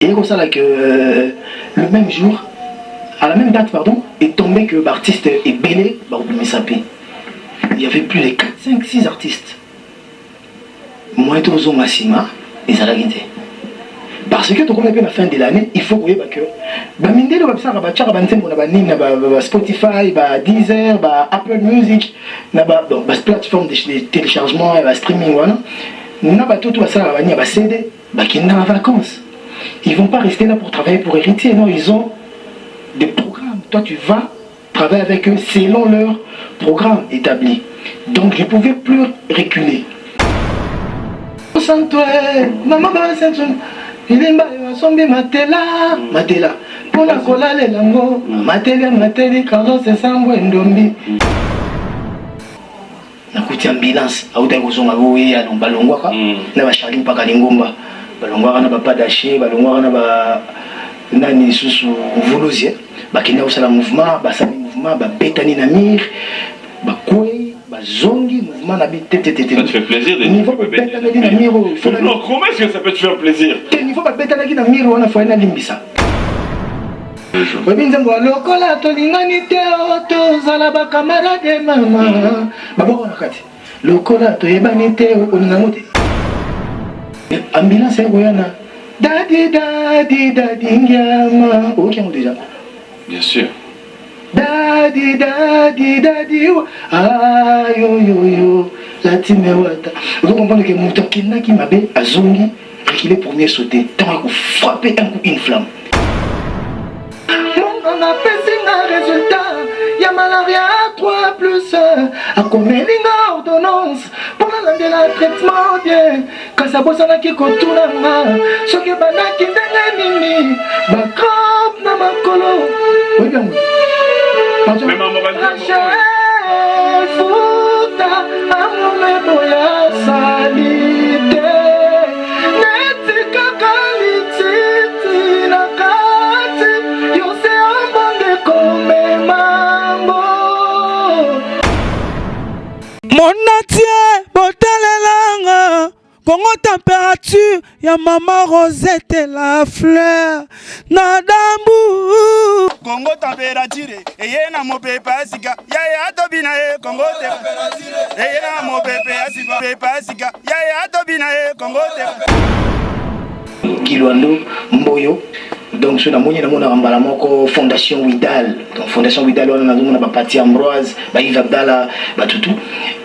Et comme ça, là, que le même jour, à la même date, pardon, est tombé que l'artiste est belé, il y avait plus de 4, 5, 6 artistes. Moi, Tozo Massima, et ça l'a guidé. Parce que, comme on a la fin de l'année, il faut que Mindelo va faire Spotify, Deezer, Apple Music, plateforme de téléchargement, streaming, nous avons tout ça, CD, qui sont en vacances. Ils ne vont pas rester là pour travailler pour hériter, non, ils ont des programmes. Toi, tu vas travailler avec eux selon leur programme établi. Donc, je ne pouvais plus reculer. Maman, Ilimba sombi matela pona kolala lango mateli Carlos Sambo ndombi nakuti ambulance auta kozonga boye ya balongwaka na ba Charlie paka lingomba balongwaka na papa daché balongwaka na ba nani susu vuluzie bakina usala mouvement basami mouvement ba betani na mir ba kwe zongi mouvement na tete. Ça te fait plaisir de niveau betani na miro. Non, comment est-ce que ça peut te faire plaisir? Niveau ba betani na miro wana fa na limbisa. Webinzambo lokola tolingani te tozala ba camarade mama. Babo na kati. Lokola toyebani te olingango te. Ambulance ngoyana. Dadi ngama. Okiango déjà. Bien sûr. Dadi, ah yo, la team est wata. Vous comprenez que mon toki n'a qui m'appelle à Zongi, qu'il est premier sauté, tant qu'on frapper un coup une flamme. On a fait un résultat, y'a malaria 3+, à combien d'ordonnance pour la traitement bien, quand ça bosse à la qui contourne, ce qui est banal qui n'est nini, ma crampe n'a ma colo. Oui, bien, oui. Mais maman va dire Futa amume boya salite netika kalititi na kati yose ambonde kome mambo Monatie botalelanga Congo température ya maman Rosette la fleur Nadambu Congo température eye na mopepe asika ya tobina Congo température eye na mopepe asika ya tobina Congo Kilwando Mboyo. Donc sur la moyenne na mona mbala moko Fondation Widal. Donc Fondation Widal on a na ba Pati Ambroise, ba Yves Abdala, ba tutu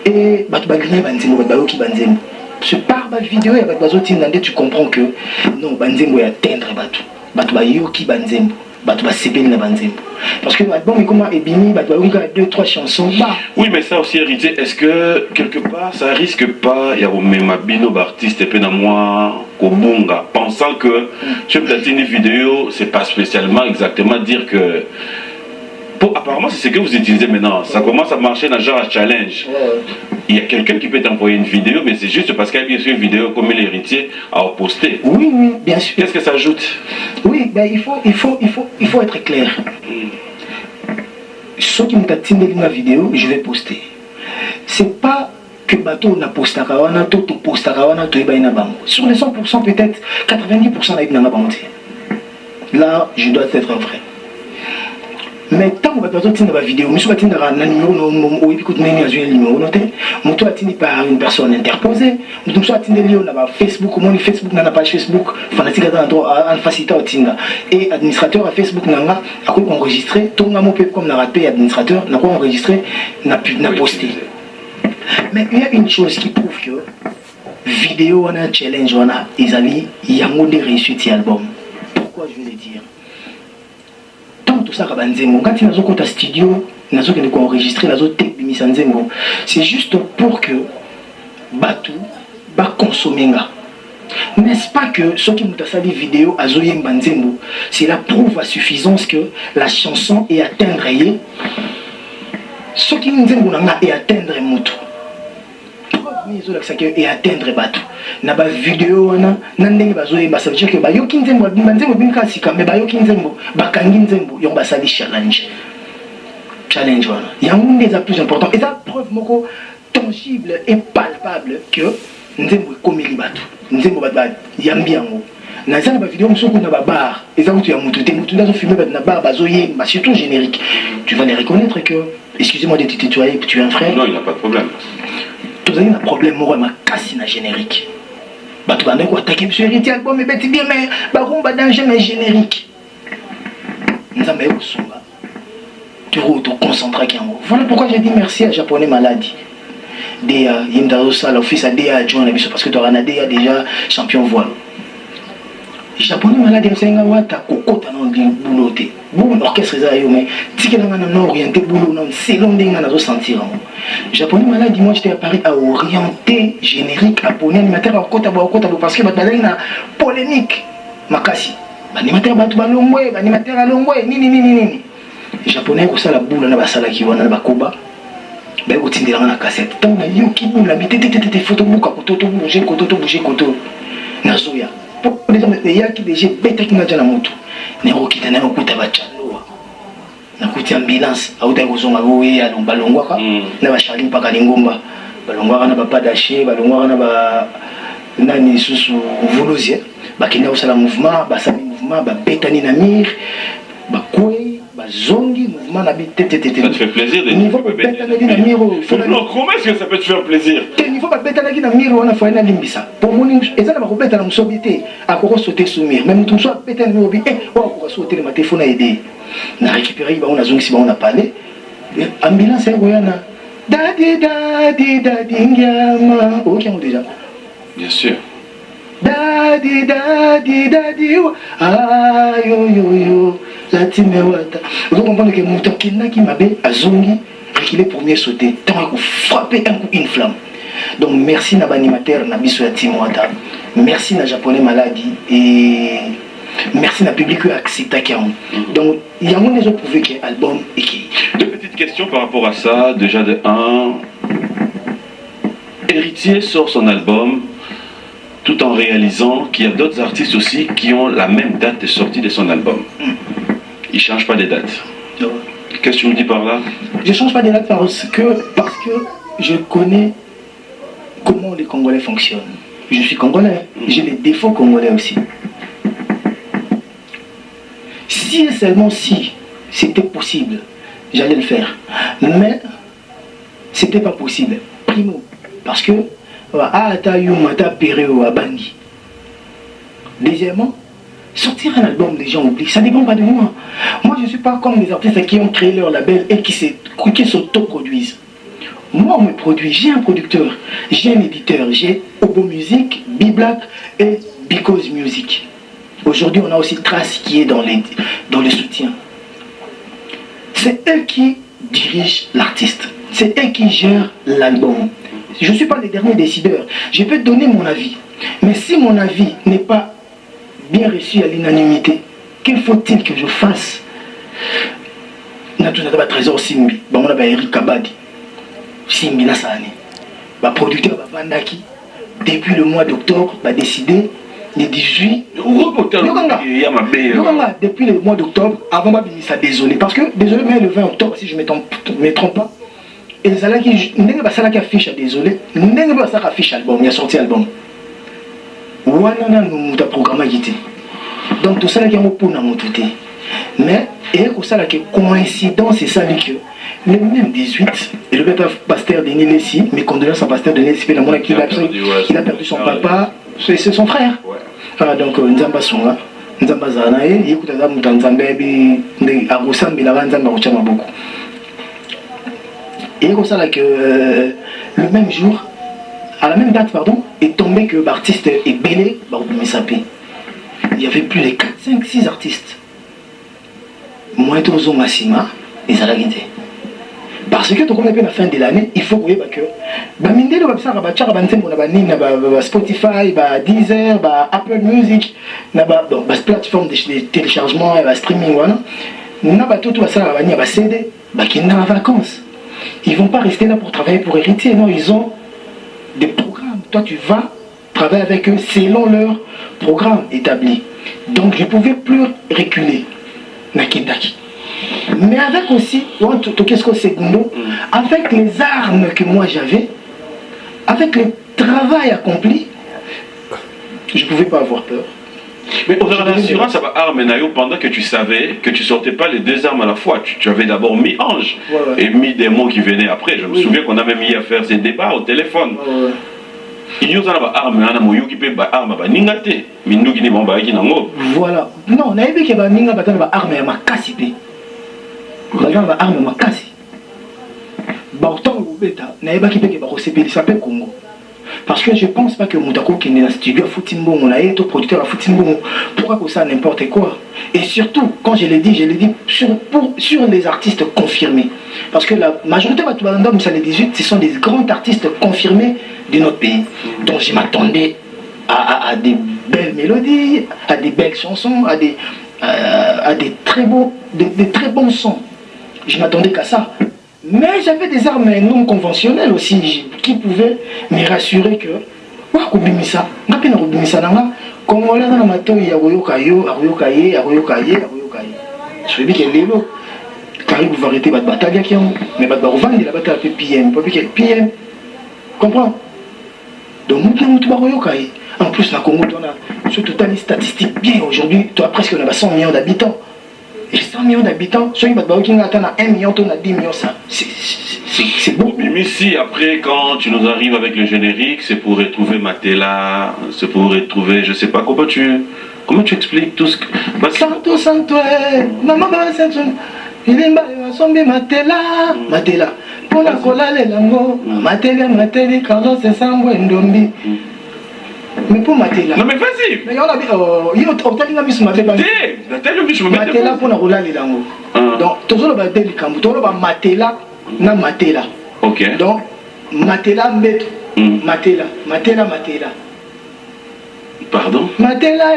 et ba bagné banzembo ba yoki banzembo. Ce par ma vidéo et ba bazoti ndande tu comprends que non banzembo ya atteindre batu. Batu ba yoki banzembo. Batu ba sebeli na banzembo. Parce que l'album est comment Ebini, batu ba yoki 2-3 chansons bah. Oui, mais ça aussi hérité, est-ce que quelque part ça risque pas ya ma bino artiste et pena moi Kobunga, pensant que tu as une vidéo, c'est pas spécialement exactement dire que. Apparemment, c'est ce que vous utilisez maintenant. Ça commence à marcher dans genre challenge. Il y a quelqu'un qui peut t'envoyer une vidéo, mais c'est juste parce qu'il y a bien sûr une vidéo comme l'héritier à poster. Oui, bien sûr. Qu'est-ce que ça ajoute? Oui, ben, il faut être clair. Ceux qui m'ont attendu ma vidéo, je vais poster. C'est pas que bateau na postakawana to postakawana to eba ina bango. Sur les 100% peut-être 90% na ina bango. Là, je dois être vrai. Mais tant que bateau tient ma vidéo, monsieur va tenir un numéro no écoute nani a joué numéro noté, moto a tenu par une personne interposée, nous soit tenu lié na Facebook, mon Facebook na page Facebook, fanatique en facilitateur tinga et administrateur à Facebook nanga a quoi enregistrer, tout na mon peu comme na raté administrateur, na quoi enregistrer, na posté. Mais il y a une chose qui prouve que vidéo on a un challenge on a ils il y a un réussite album. Pourquoi je vais le dire? Tant tout ça kabanzembo quand ils ont un studio, ils ont enregistré nazo tape misanzembo. C'est juste pour que batu ba consommer nga. N'est-ce pas que ceux qui ont sali vidéo à Zoyem Banzembo, c'est la preuve à suffisance que la chanson est atteindre ceux qui nous disent et atteindre moto. Et atteindre bateau. Na ba vidéo na ndenge bazoye ba ça veut dire que ba yoki nzembo banzembo binka sika mais ba yoki nzembo ba kangi nzembo yo ba sali challenge wana yango ndeza plus important et ça preuve moko tangible et palpable que nzembo ekomeli bato nzembo bato bayambi yango naza na bavideo mosuku na babar eza kutu ya mutu te mutu ndazo filme bato na bar bazoyemba surtout générique tu vas les reconnaître que excusez-moi de te tutoyer tu es un frère non il n'y a pas de problème tozali na problème moko ya makasi na générique bato bandaki koatake biso héritier album ebeti bien mais baromba danger mais générique nzambe aye kosunga toconcentraki yango voilà pourquoi j'ai dit merci à Japonais Maladi DA Yindazo Sala office à DA adjoint na biso parce que tu as DA déjà champion voile Japonais Maladi asenga wata kokota na boulot te bon orchestre za yo mais tikelanga na orienté boulot na selon ndenga nazo sentir Japonais Maladi moi j'étais à Paris à orienter générique à ponner animateur à kota parce que bazali na polémique makasi animateur batu balongwe animateur alongwe nini Japonais ko sala boulot na basala ki wana ba koba ba ko tindela na cassette tant na yo ki boulot bitete photo buka koto bouger koto nazoya pour les hommes de yaki déjà bête qui n'a pas la moto néo qui t'a okuta bachalo na kuti ambulance auta kozonga boye ya balongwaka na ba Charlie paka lingomba balongwaka na papa daché balongwaka na ba nani susu volosie bakenda osala mouvement basami mouvement ba betani na mire ba kwe zongi mouvement na bitete. Ça te fait plaisir de niveau betani na mire non comment est-ce que ça peut te faire plaisir niveau ba betani na mire wana fa na limbisa pour moni ezana ba kobeta na musobité akoko sauter sous mire même tout soit betani na obi wa ko sauter le téléphone a aidé na récupérer ba on a zongi si ba on a parlé ambulance ya goyana dadi ngama OK on déjà bien sûr dadi yo la time wata vous comprenez que mon tokina qui m'a bé azongi qu'il est premier sauté tant que frapper un coup une flamme donc merci na animateur na biso ya team wata merci na Japonais Maladi et merci na public qui accepta qui donc il y a mon autres prouvé que album et qui deux petites questions par rapport à ça déjà de un Héritier sort son album tout en réalisant qu'il y a d'autres artistes aussi qui ont la même date de sortie de son album. Il ne change pas de date. Qu'est-ce que tu me dis par là? Je ne change pas de date parce que je connais comment les Congolais fonctionnent. Je suis Congolais, j'ai les défauts congolais aussi. Si et seulement si c'était possible, j'allais le faire. Mais ce n'était pas possible. Primo, parce que deuxièmement, sortir un album, les gens oublient. Ça ne dépend pas de moi. Moi, je ne suis pas comme les artistes qui ont créé leur label et qui s'autoproduisent. Moi, on me produit. J'ai un producteur, j'ai un éditeur, j'ai Obo Music, B-Black et Because Music. Aujourd'hui, on a aussi Trace qui est dans le soutien. C'est eux qui dirigent l'artiste. C'est eux qui gèrent l'album. Je ne suis pas le dernier décideur. Je peux donner mon avis. Mais si mon avis n'est pas bien reçu à l'unanimité, qu'il faut-il que je fasse? Trésor Simbi, Eric Kabadi, Simbi Nassani, producteur Vandaki, depuis le mois d'octobre, va décider le 18. Depuis le mois d'octobre, avant ça désolé. Parce que, désolé, mais le 20 octobre, si je ne me trompe pas, et les salariés qui affiche désolé, n'engagez pas ça affiche album, il y a sorti album. Voilà, nous avons programmé qui donc tout ça qui est pour nous tout mais et que ça qui coïncidence c'est ça que le même 18 et le pasteur Denis Lessi, mes condoléances à pasteur Denis Lessi, il a perdu son papa, c'est son frère. Donc Nzamba Songa, Nzamba Zanae, il écoute à Nzamba bi Agosan Bilavan Nzamba Ochama beaucoup. Et comme ça là que le même jour, à la même date pardon, est tombé que l'artiste est belé, il y avait plus de 4, 5, 6 artistes. Moi et Tozo Massima, et ça l'a guidé. Parce que tout comme la fin de l'année, il faut que Spotify, Deezer, Apple Music, plateforme de téléchargement et streaming, voilà. CD, qui sont en vacances. Ils ne vont pas rester là pour travailler pour héritier, non, ils ont des programmes. Toi, tu vas travailler avec eux selon leur programme établi. Donc, je ne pouvais plus reculer. Nakindaki. Mais avec aussi, avec les armes que moi j'avais, avec les travail accompli, je ne pouvais pas avoir peur. Mais au regard d'assurance, ça va armer pendant que tu savais que tu sortais pas les deux armes à la fois. Tu avais d'abord mis ange et mis des mots qui venaient après. Je me souviens qu'on a même mis à faire ces débats au téléphone. Il y a des armes, voilà. Non, on a vu qu'il y a des armes à ma casse. Des armes à ma casse. Parce que je ne pense pas que Moutako qui est dans le studio à Foutimbo, on a été producteur à Foutimbo, pourquoi que ça n'importe quoi. Et surtout, quand je l'ai dit sur les artistes confirmés. Parce que la majorité de Batouandom, ça les 18, ce sont des grands artistes confirmés de notre pays. Donc je m'attendais à des belles mélodies, à des belles chansons, à des très bons sons. Je m'attendais qu'à ça. Mais j'avais des armes non conventionnelles aussi qui pouvaient me rassurer que je vais dire que Caribou va arrêter votre bataille, mais votre bataille la bataille PM. PM. Comprends? Donc, en plus, la Congo, on a sur total les statistiques bien aujourd'hui, toi presque on a 100 millions d'habitants. Et 100 millions d'habitants, ceux qui attendent 1 million, on a 10 millions, ça. C'est beau. Mais si après, quand tu nous arrives avec le générique, c'est pour retrouver Matela, c'est pour retrouver, je sais pas, comment tu expliques tout ce que. Santo, maman, il est Matela. Pour la cola, les lango, Matela, Carlos, c'est Sango et Ndombi. Mais pour Matela. Non, mais vas-y. Mais on a vu, il y a Matela pour la cola, les lango. Donc, tout le monde va dire tout le monde Matela, na Matela. Ok. Donc, Matela, Meto. Matela. Pardon? Matela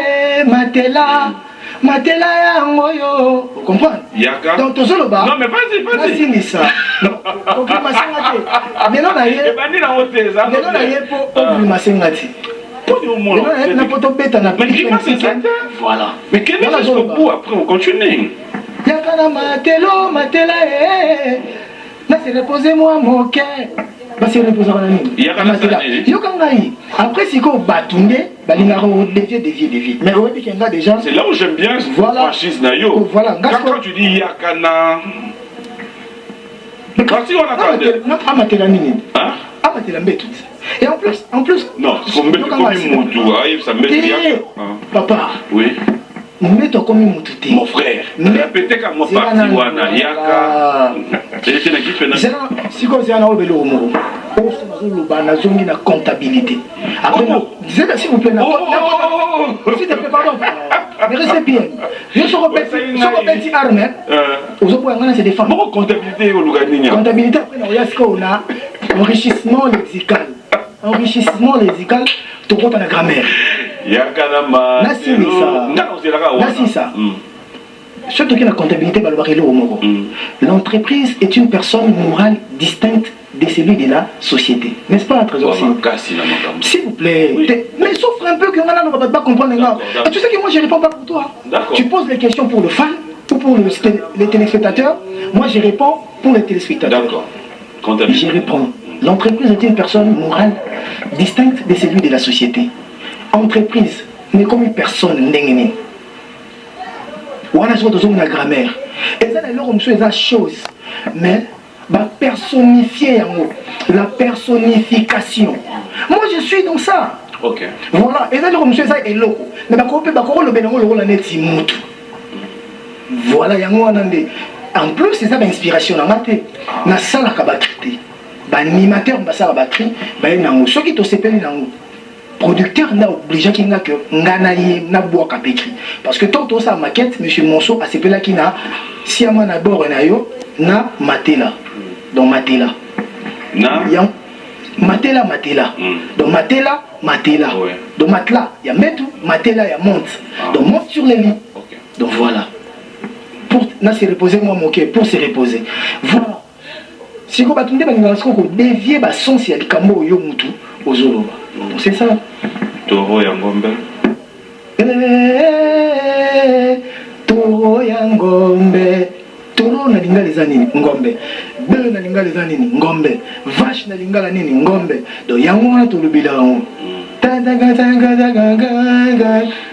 Moyo. Vous comprenez? Yaka. Donc, tout le monde. Non, mais vas-y. C'est ça. Donc, il m'a singati. Mais non, voilà. Mais quel est jusqu'au bout après on continue? Yakana Matela là c'est reposez-moi mon cœur. Bah c'est reposer en ami. Matela. Yokangai. Après si ko batunde, balingaro dévier. Mais on dit qu'il y a déjà. C'est là où j'aime bien ce franchise nayo. Voilà. Quand tu dis Yakana. Quand si on a non Matela nini. Hein? Matela mbé tout. Et en plus non, c'est comme Moutou, ça met bien. Papa. Oui. Moutou comme Moutou. Mon frère. Peut-être qu'à mon parti wana Yaka. C'est la qui fait si comme c'est un obélo mo. Bazongi na comptabilité. Après s'il vous plaît s'il te plaît pardon. Mais restez bien. Je suis repenti armé. Aux opposants c'est des femmes. Bon comptabilité au Luganinia. Comptabilité après on a enrichissement lexical. Tu comptes la grammaire. Yakanama. Nasi ça. Surtout que la comptabilité va le mot. L'entreprise est une personne morale distincte de celui de la société. N'est-ce pas, Trésor? S'il vous plaît. Oui. Mais souffre un peu que maintenant on ne va pas comprendre. Et tu sais que moi je ne réponds pas pour toi. Tu poses les questions pour le fan ou pour les téléspectateurs. Moi je réponds pour les téléspectateurs. D'accord. Je réponds. L'entreprise est une personne morale distincte de celui de la société. Entreprise n'est comme une personne n'engagée. On a besoin de la grammaire. Et ça, c'est la chose. Mais personnifier la personnification. Moi, je suis dans ça. Ok. Voilà. Et ça, c'est ça est loco. Mais voilà, il y a en plus, c'est ça l'inspiration. Na sala kabatrité. Animateur basala batterie, ceux qui te s'appellent producteur n'a obligé qu'il n'a que na bois kapécri. Parce que tant que ça maquette, monsieur Monceau a s'appelé qui n'a si à mon abord na Matela. Donc Matela. Na Matela. Donc Matela. Donc Matela, il y a Metu, Matela, il y a monte. Donc monte sur les lits. Donc voilà. Pour se reposer moi mon cœur, pour se reposer. Voilà. Si vous avez dévié le sens de Kambo yo mutu aux Zoloba. C'est ça. Toro Yangombe. Toro Yangombe. Toro na dinga les années Ngombe. bœuf na lingala eza nini ngombe, vache na lingala nini ngombe. Donc yango wana tolobela yango.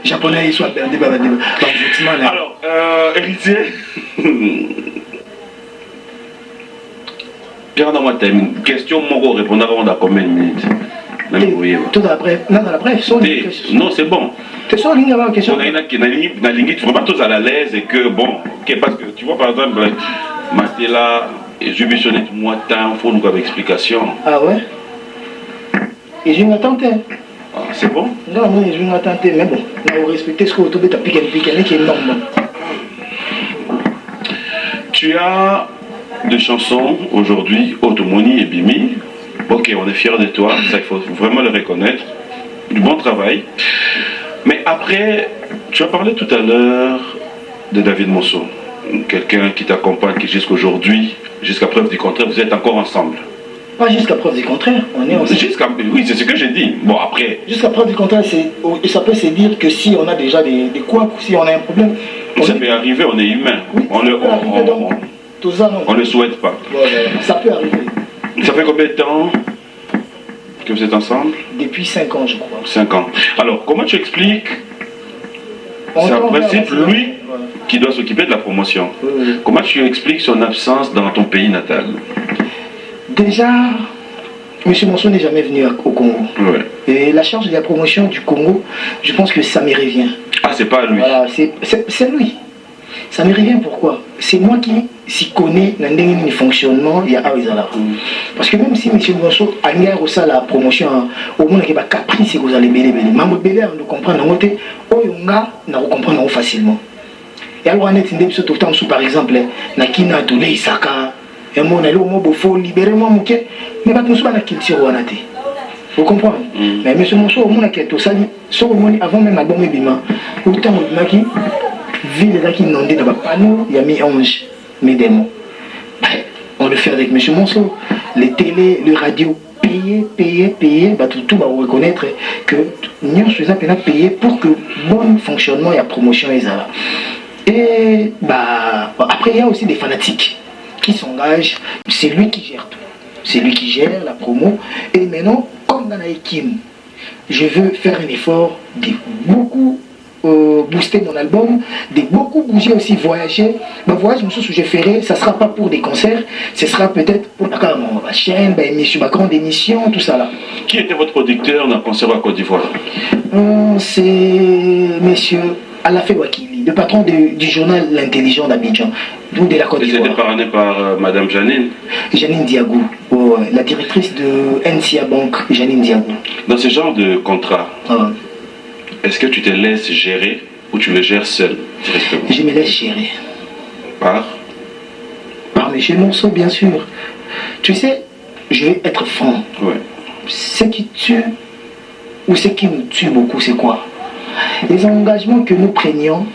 Japonais, ils sont perdus par la. Alors, héritier, Pierre, dans ma question, mon répondre avant dans combien de minutes? Tout après, dans la bref, non, c'est bon. C'est ça, ligne avant question. On a une ligne, vraiment tous à l'aise et que bon, parce que tu vois par exemple, Matela, et Jubissonnette, moi, tant, faut nous avoir explication. Ah ouais? Et je m'attends. Ah, c'est bon? Non, moi, je m'attends, mais bon, on va respecter ce que tu as piqué, qui est énorme. Tu as des chansons aujourd'hui, Automoni et Bimi. Ok, on est fiers de toi, ça il faut vraiment le reconnaître. Du bon travail. Mais après, tu as parlé tout à l'heure de David Mosso, quelqu'un qui t'accompagne, qui jusqu'aujourd'hui, jusqu'à preuve du contraire, vous êtes encore ensemble. Pas jusqu'à preuve du contraire, on est ensemble. Oui, c'est ce que j'ai dit. Bon, après. Jusqu'à preuve du contraire, ça peut se dire que si on a déjà des couacs, si on a un problème. Ça peut arriver, on est humain. Oui, on ne le souhaite pas. Voilà, ça peut arriver. Ça fait combien de temps que vous êtes ensemble? Depuis 5 ans, je crois. 5 ans. Alors, comment tu expliques? C'est en principe lui qui doit s'occuper de la promotion. Oui. Comment tu expliques son absence dans ton pays natal? Déjà, M. Monceau n'est jamais venu au Congo. Ouais. Et la charge de la promotion du Congo, je pense que ça me revient. Ah, c'est pas lui. Voilà, c'est lui. Ça me revient pourquoi? C'est moi qui s'y connais dans le fonctionnement, il y a Awizala. Parce que même si M. Monceau a mis la promotion, au moins il y a caprice et vous allez belé. Mambo belé, on doit comprendre, on comprend facilement. Et alors, on est tout le temps, par exemple, Nakina, Toulé, Isaka. Et mon allô, il faut libérer moi, mais pas tout ça, la culture ou anate. Vous comprenez? Mais M. Monceau, au monde qui est tout ça, avant même l'album Ebima, autant qui ville qui inondée dans le panneau, il y a mis 11 mes démons. On le fait avec M. Monceau. Les télé, les radios, payer, bah, tout va reconnaître que nous sommes payés pour que bon fonctionnement et la promotion est là. Et bah, après, il y a aussi des fanatiques qui s'engagent. C'est lui qui gère tout. C'est lui qui gère la promo. Et maintenant, comme dans la Ekim, je veux faire un effort de beaucoup booster mon album, de beaucoup bouger aussi, voyager. Mon voyage, ce que je ferai, ça ne sera pas pour des concerts, ce sera peut-être pour ma chaîne, ma grande émission, tout ça là. Qui était votre producteur dans le concert à Côte d'Ivoire? C'est monsieur Alafé Wakili, le patron du journal L'Intelligent d'Abidjan, de la Côte d'Ivoire. C'était parrainé par Madame Janine? Janine Diagou, la directrice de NCA Bank, Janine Diagou. Dans ce genre de contrat, est-ce que tu te laisses gérer ou tu le gères seul directement? Je me laisse gérer. Par M. Monceau, bien sûr. Tu sais, je vais être franc. Ouais. Ce qui tue, ou ce qui nous tue beaucoup, c'est quoi? Les engagements que nous prenions,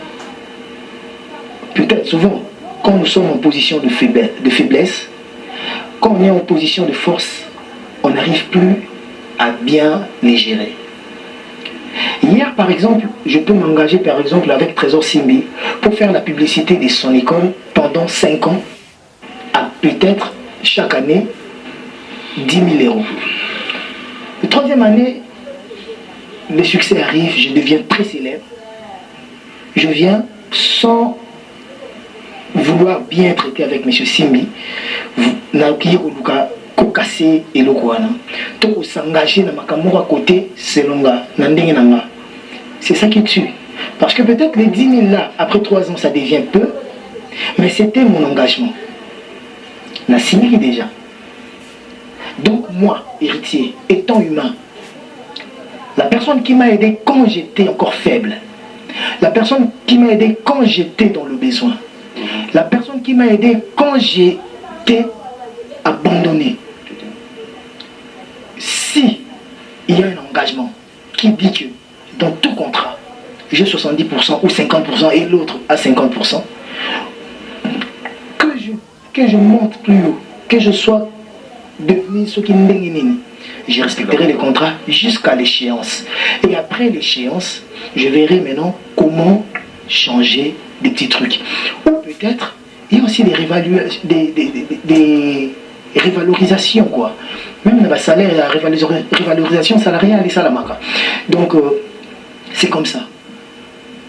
peut-être souvent, quand nous sommes en position de faiblesse, quand on est en position de force, on n'arrive plus à bien les gérer. Hier, par exemple, je peux m'engager par exemple avec Trésor Simbi pour faire la publicité de son école pendant 5 ans, à peut-être chaque année 10 000 €. La 3e année, le succès arrive, je deviens très célèbre. Je viens sans vouloir bien traiter avec M. Simbi, casser et le Kouana. Donc, s'engager dans ma caméra à côté, c'est longa. C'est ça qui tue. Parce que peut-être les 10 000 là, après 3 ans, ça devient peu, mais c'était mon engagement. On a signé déjà. Donc, moi, héritier, étant humain, la personne qui m'a aidé quand j'étais encore faible, la personne qui m'a aidé quand j'étais dans le besoin, la personne qui m'a aidé quand j'étais abandonné, si il y a un engagement qui dit que dans tout contrat, j'ai 70% ou 50% et l'autre à 50%, que je monte plus haut, que je sois devenu ce qui n'est je respecterai les contrats jusqu'à l'échéance. Et après l'échéance, je verrai maintenant comment changer des petits trucs. Ou peut-être, il y a aussi des révalorisations, quoi. Même dans le salaire, la révalorisation salariale et salamaka. Donc, c'est comme ça.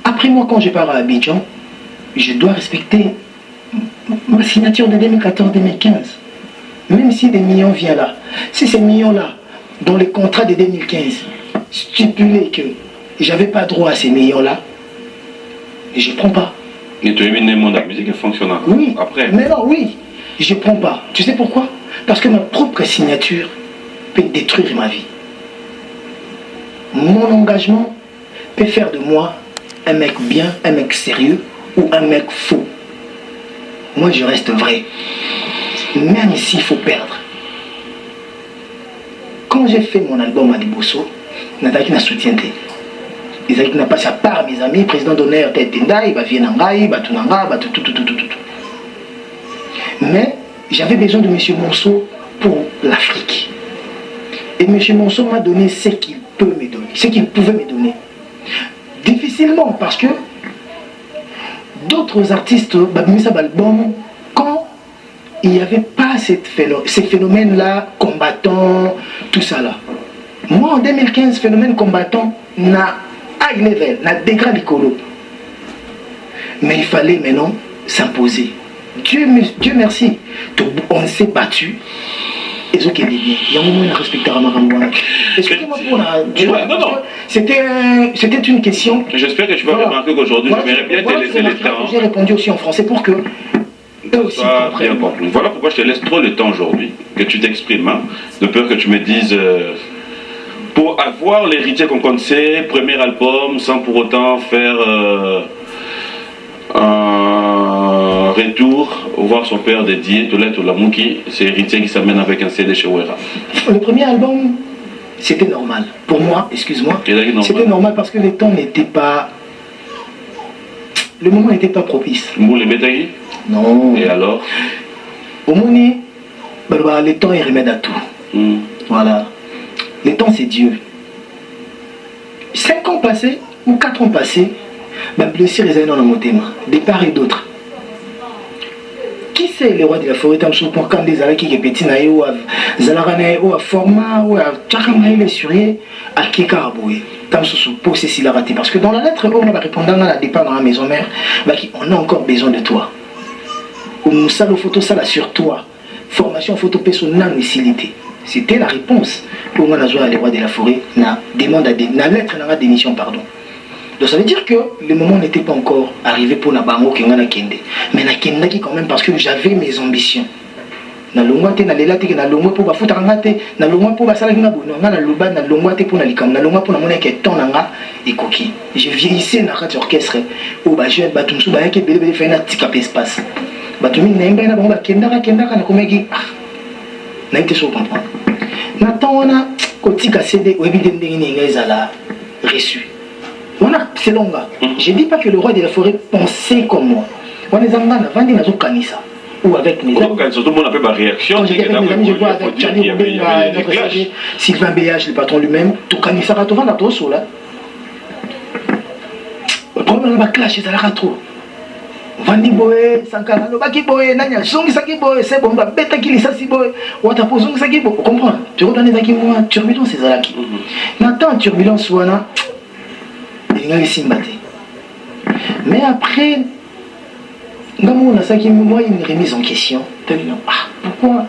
Après moi, quand je pars à Abidjan, je dois respecter ma signature de 2014-2015. Même si des millions viennent là. Si ces millions-là, dans les contrats de 2015, stipulaient que j'avais pas droit à ces millions-là, je ne prends pas. Et tu as vu le monde de la musique fonctionne oui, après. Mais non, oui, je ne prends pas. Tu sais pourquoi? Parce que ma propre signature peut détruire ma vie. Mon engagement peut faire de moi un mec bien, un mec sérieux ou un mec faux. Moi, je reste vrai. Même s'il faut perdre. Quand j'ai fait mon album à Liboso, Nadaki n'a soutien. Ils n'ont pas à part mes amis, président d'honneur, tête Tenda, il va venir Nangaï, Batunanga, tout. Mais j'avais besoin de M. Monceau pour l'Afrique. Et M. Monceau m'a donné ce qu'il peut me donner, ce qu'il pouvait me donner. Difficilement, parce que d'autres artistes, quand il n'y avait pas ces phénomènes-là, combattants, tout ça là. Moi, en 2015, phénomène combattant n'a high level, n'a dégradé l'écolo. Mais il fallait maintenant s'imposer. Dieu merci, on s'est battu. Et ce qui est bien, il y a un moment où on a respecté Ramaramouana. Excusez-moi pour la... Non. C'était une question. J'espère que tu vas remarquer qu'aujourd'hui, j'aimerais bien te laisser le temps. J'ai répondu aussi en français pour que... Bien compris. Voilà pourquoi je te laisse trop le temps aujourd'hui, que tu t'exprimes, hein, de peur que tu me dises... pour avoir l'héritier qu'on connaissait, premier album, sans pour autant faire un retour, voir son père dédié, tout Lamouki, c'est héritier qui s'amène avec un CD chez Wera. Le premier album, c'était normal. Pour moi, excuse-moi, c'était normal parce que le temps n'était pas... Le moment n'était pas propice. Moule Betagui? Non. Et alors? Au moment le temps est remède à tout. Voilà. Le temps, c'est Dieu. 5 ans passés, ou 4 ans passés, blessure est dans le motema, de part et d'autre. Qui c'est le roi de la forêt? Pour quand des alaki qui est petit, ou à Zalarane, ou à Forma, ou à Tchakamaï, les suriers, à Kikaraboué. Pour ceci la raté. Parce que dans la lettre, on va répondre à la départ dans la maison mère, on a encore besoin de toi. Ou ça, le photo, ça, là, sur toi. Formation photo, personnelle, utilité. C'était la réponse pour moi, les rois de la forêt, na lettre, na démission, pardon. Donc ça veut dire que le moment n'était pas encore arrivé pour Nabango Kengana Kende. Mais na Kenda qui quand même parce que j'avais mes ambitions. Na longwa te na lelate na longwa pour bafuta ngate na longwa pour basala ngabo na na luba na longwa te pour na likam na longwa pour na mona ke ton nga ekoki. Je vieillissais na radio orchestre ou ba jeune ba tumsu ba yake bele fait na tika espace. Ba tumi nemba na ba kenda na komeki na été sur comprendre. Nathan on a kotika CD ou ebidende ni ngezala reçu. Voilà, c'est long. Je ne dis pas que le roi de la forêt pensait comme moi. On est en train de vendre dans Kanissa. Ou avec mes amis. Tout le monde a fait ma réaction. Quand j'étais avec mes amis, je vois avec Gianni Roubin, notre stagiaire, Sylvain Béage, le patron lui-même, tout Kanissa a tout vendu à tout là. Le problème, c'est que clash, c'est trop. Vandi boy, Sankara, no baki boy, nanya, zongi saki boy, c'est bon, bêta qui lissasi boy, watapo zongi saki boy. Tu comprends? Tu redonnes les acquis, moi, turbulence, c'est ça qui. Maintenant, turbulence, ouana. Mais après, moi, une remise en question. Pourquoi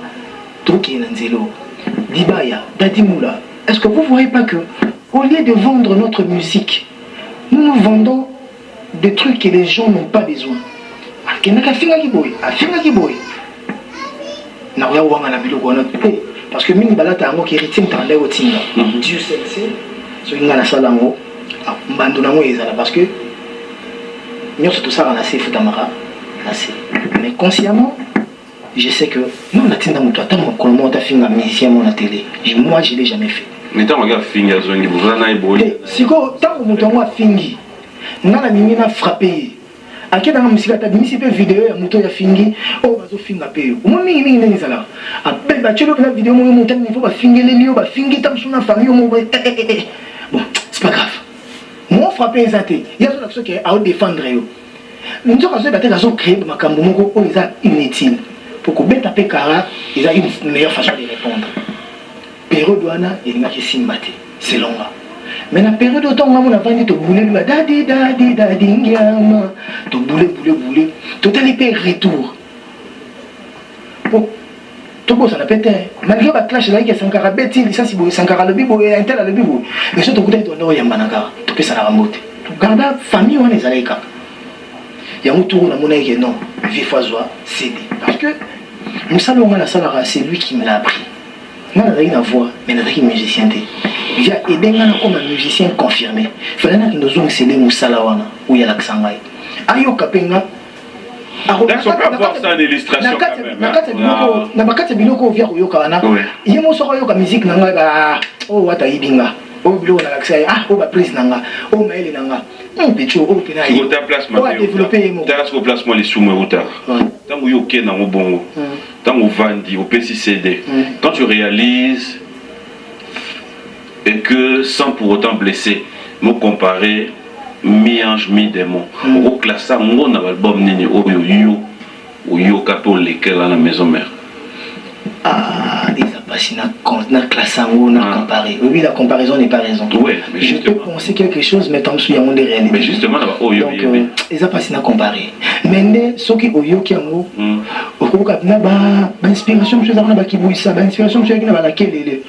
est-ce que vous ne voyez pas que, au lieu de vendre notre musique, nous vendons des trucs que les gens n'ont pas besoin? Parce que Dieu sait, parce que nous tout ça on a assez futamara mais consciemment je sais que non la tinda muto ata comment ta finga musicien mon télé moi je l'ai jamais fait mais tant regarde finga zongi buvana iboy siko tant muto moi fingi ngala mimi na frapper akenda na musika ta misi pe vidéo ya muto ya fingi o bazo finga pe o mo mingi nini sala ape ba chelo na vidéo mo muto ni faut ba fingele lio ba fingi tam suna famille mo bon c'est pas grave. Moi, frapper les athées. Il y a ceux qui ont défendre. nous avons créé ma cambo inutile. Pour que bête apé kara, ils ont une meilleure façon de répondre. Période douana, il n'y a que simbate, c'est long. Mais la période où on a vendu to bouler, dadi, ngama, to bouler, tout est les retour. Tout ça n'a pas été. Malgré la clash, là, il y a Sankara Betty, ça c'est Sankara le bibo et un tel le bibo. Mais surtout, tu as Yamanaga, tu peux s'en ramoter. Tu gardes la famille, on est allé. Il y a un tour dans mon aïe, non, Vifoisois, c'est parce que nous savons la salle, c'est lui qui me l'a appris. Moi, je n'ai rien à voir, mais je n'ai rien musicien. Il a aidé comme un musicien confirmé. Il fallait que nous ayons cédé au Salawana, où il y a l'accent. Ayo Kapenga. Donc, on peut avoir ça en illustration quand même. Il y a une musique, oh, what a ibinga. Oh, bilo na l'accès, ah, oh, prise nanga, oh, maël nanga. On peut tout, oh, pénal. Tu as place, ma développer. Tu as place, moi, les sous-moi, ou tard. Tant que tu es dans le bon, tant que tu vendis, au PCCD, quand tu réalises et que sans pour autant blesser, nous comparer mi-ange, mi-démon, au classant, on a l'album Nini, au yo capo lesquels à la maison mère. Ah, ils ont passé na classant, on a comparé. Oui, la comparaison n'est pas raison. Oui, mais je peux penser quelque chose, mais tant que il y a des réalités. Mais justement, là-bas, donc, ils ont passé na comparer. Mais ceux qui ont eu qui ont au cours de l'inspiration, je suis qui bouille ça, l'inspiration, je suis laquelle elle est.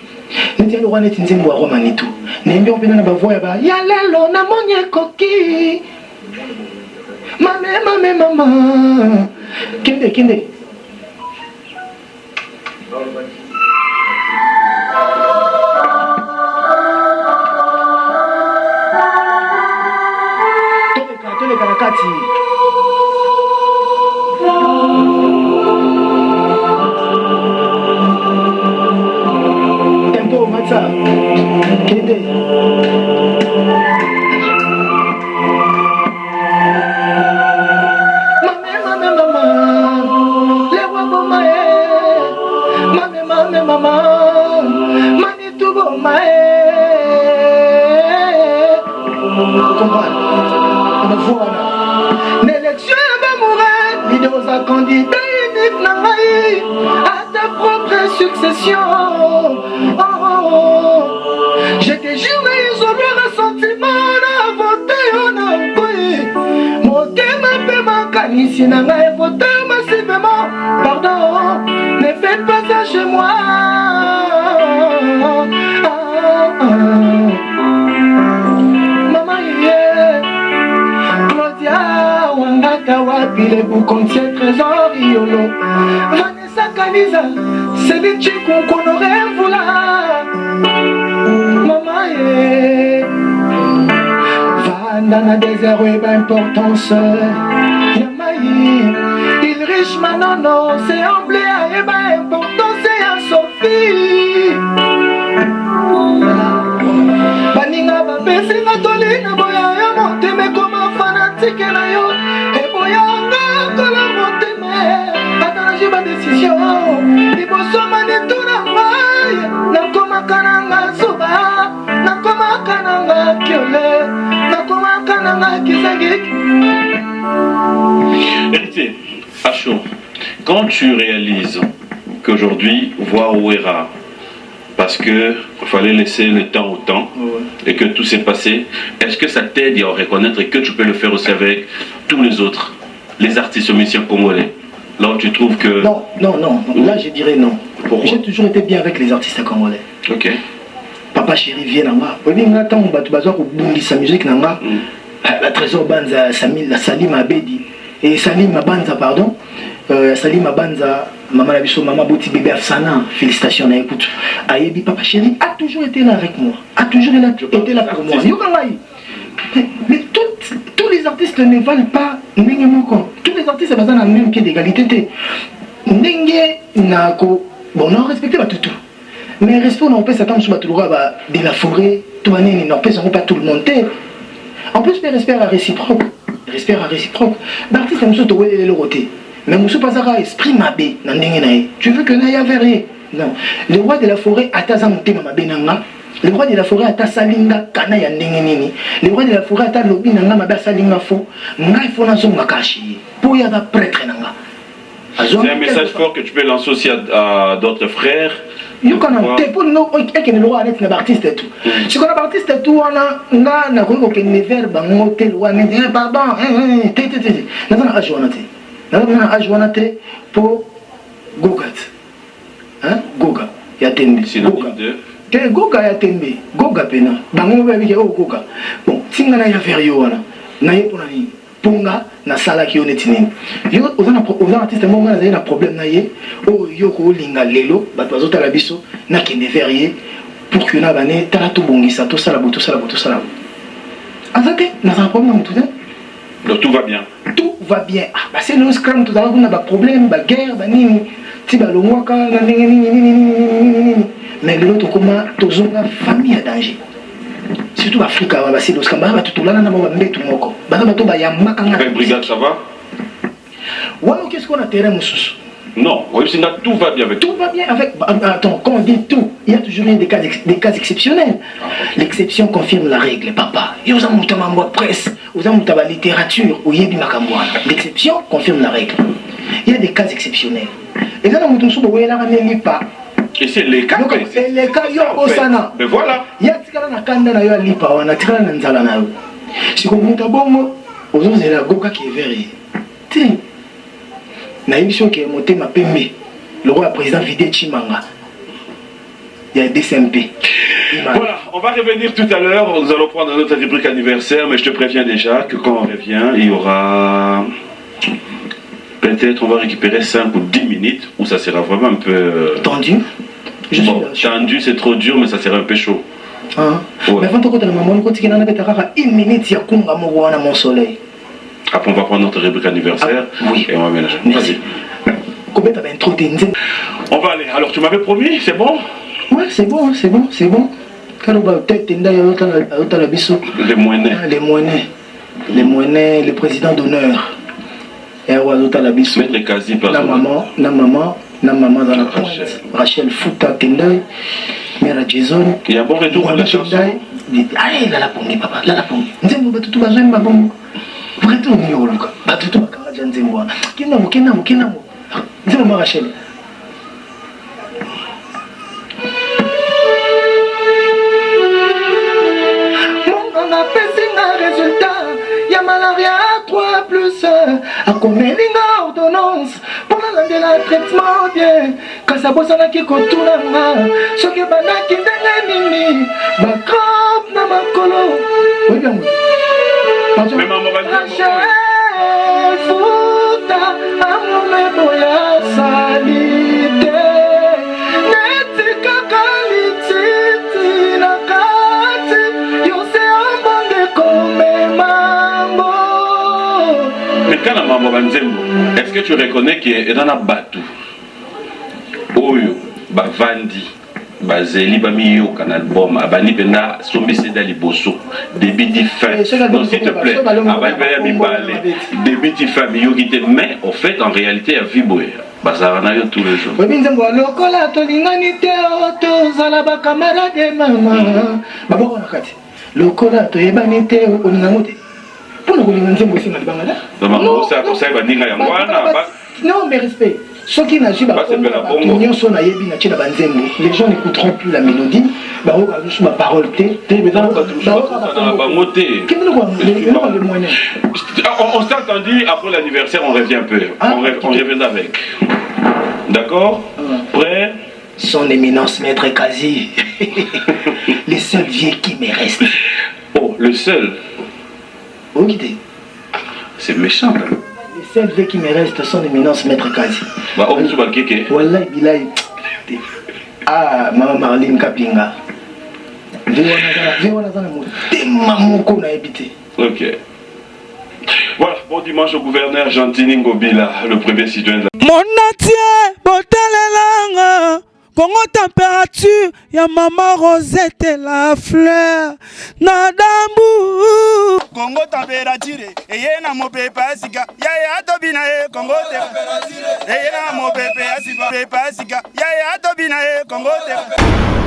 N'était le roi n'est une zémo à Romanitou. N'aimez pas bien la voix, yalalo na monye koki. Maman. Kende. Tole karakati. Tempo matza. Kende. Maman, Manitobo Mae. Voilà. L'élection va mourir, vidéos à candidat unique n'amaï à ta propre succession. J'étais juré, isolé, ressentiment, à voter, on a pris. Mon thème peut manquer, si n'a pas voté massivement. Pardon, ne faites pas ça chez moi. Maman, Claudia, Wangata, Wapile, vous comptiez trésor, Yolo. Vanessa Kaliza, c'est les chicos qu'on aurait voulu. Maman, Vandana désert et d'importance. Yamaï, il riche manono, c'est emblé à Eba, important c'est à Sophie. Baninga bapesi matolina boya yo moteme koma fanatique na yo. Et boya nga kola moteme, atanaji ba décision. Liboso manetu na mai, nakoma kananga suba, nakoma kananga kiole, nakoma kananga kisagik. Héritier, Acho, quand tu réalises qu'aujourd'hui, voir Ouera, parce qu'il fallait laisser le temps au temps et que tout s'est passé, est-ce que ça t'aide à reconnaître que tu peux le faire aussi avec tous les autres, les artistes musiciens congolais? Là où tu trouves que... Non. Là, je dirais non. Pourquoi? J'ai toujours été bien avec les artistes congolais. Ok. Papa chéri vient nanga. Oui, mais maintenant, on va tout baser pour bouger sa musique nanga. La Trésor Banza, Salim Abedi. Et Salim Banza, pardon. Salim Banza, maman Labiso, maman Bouti bébé Afsana. Félicitations, na écoute. Ayebi, papa chéri a toujours été là avec moi. A toujours été là pour moi. Mais tous les artistes ne valent pas Nengemoko. Tous les artistes sont dans le même pied d'égalité. Nenge Nako. Bon, on a respecté tout. Mais respect, on peut s'attendre sur de la forêt. Tout le monde, on peut pas tout le monde. En plus, respect à réciproque. Respect à réciproque. L'artiste, on se le roté. Mais on se passe à esprit mabé. Tu veux que n'aille à verrer? Non. Le roi de la forêt, Atazan Mabé Nanga. Le roi de la forêt ata salinga kana ya ndenge nini. Le roi de la forêt ata lobi nanga mabe salinga fo. Ngai fo na zonga kashi. Pour ya ba prêtre nanga. C'est un message fort que tu peux lancer aussi à d'autres frères. Yo kana te pour no eke ne loi net na artiste et tout. Si qu'on a artiste et tout na na ko ke ne verbe ngote loi ne dire pardon te. Na na ajwanate. Na ajwanate pour Gogat. Hein? Goga ya tembe. Goga. Te Goga ya tembe. Goga pena. Bango ba bike o Goga. Bon, singa na ya faire yo wana. Na ye pona ni. Ponga na sala ki oneti nini. Yo ozana artiste mo ngana na problème na ye. O yo ko linga lelo ba bazota la biso na kende verrier pour que na bane tala to bongisa to sala boto sala. Azate na un problème tout ça. Donc tout va bien. Tout va bien. Ah bah c'est le scrum tout à l'heure on a ba problème, ba guerre, ba nini. Ti ba longwaka na nini. Mais l'autre comment tozonga famille à danger. Surtout Afrique, c'est le scandale, tout là, on va mettre tout moko. Avec brigade, ça va? Ouais, qu'est-ce qu'on a terrain, Moussous? Non, tout va bien avec. Tout va bien avec. Attends, quand on dit tout, il y a toujours des cas exceptionnels. L'exception confirme la règle, papa. Vous avez une presse, vous avez une littérature, ou il y a l'exception confirme la règle. Il y a des cas exceptionnels. Et là, on ne pas. Et c'est les cas. C'est les cas, mais voilà. Il y a des cas na yo lipa wana tika na nzala na yo. Si ko muta bongo, ozoze la goka qui est verri. Ti. Na émission qui est monté ma pembe. Le roi président Vidé Chimanga. Il y a DCMP. Voilà, on va revenir tout à l'heure. Nous allons prendre notre rubrique anniversaire, mais je te préviens déjà que quand on revient, il y aura. Peut-être on va récupérer 5 ou 10 minutes où ça sera vraiment un peu. Tendu. Tendu, c'est trop dur, mais ça sera un peu chaud. Hein? Ouais. Mais avant de te maman, tu as une minute, il y a mon soleil. Après, on va prendre notre rubrique anniversaire. Oui. Et on va mélanger. Merci. Combien tu avais introduit? On va aller. Alors, tu m'avais promis, c'est bon? Ouais, c'est bon. Les moyens. Les moyens, le président d'honneur. Et Mettre les quasi na maman dans la pointe. Rachel Fouta Tendai, mère Jason. Il y a un bon retour pour la chanson. Allez, la pongi, papa, la pongi. Nzembo batutu bazem babongo. Retour ni yoluka. Batutu bakaraja nzembo. Kinamo. Nzembo Rachel. Mon a fait un résultat. Y'a malaria 3 plus. A combien d'ordonnance pour la traitement bien. Quand ça bosse à qui kotunanga. Ce qui bana qui nini. Ba crop na makolo. Oui bien. Mais maman va dire. Futa amone boya salite. Netika kalititi na kati. Yo se ambande comme mambo. Mais quand la maman va dire, est-ce que tu reconnais qu'il y a dans la bateau? Oyo, Bavandi, Bazeli, Bamiyo, un album, Abani Bena, Sombisi Daliboso, début de fin. Donc s'il te plaît, Abani Bale, début de fin, mais en fait, en réalité, il y a Viboé. Bazarana tous les jours. Oui, bien, lokola tolingani te tozala ba camarade mama. Baboko nakati. Lokola toyebani te olingani te. Pour nous kolinga nzembo singa libanga là. Non, ça va ninga ya ngwana. Non, mais respect. Ceux qui n'agissent pas comme les gens n'écouteront plus la mélodie. Ma parole on s'est entendu après l'anniversaire, on revient un peu. On revient avec. D'accord? Prêt? Son éminence maître Kazi. Les seuls vieux qui me restent. Oh, le seul? Oui, c'est méchant. Les seuls vieux qui me restent sont l'éminence maître Kazi. Bah, on se bat kéké. Wallahi bilahi. Ah, maman Marlene Kapinga. Ok. Voilà, bon dimanche au gouverneur Gentini Ngobila, le premier citoyen de la... Mon atier, botalelanga. Congo température, ya maman Rosette la fleur. Nadambu. Congo température, et na mo pepa sika. Ya tobina e Congo température. Et na mo pepa sika. Ya tobina e Congo température.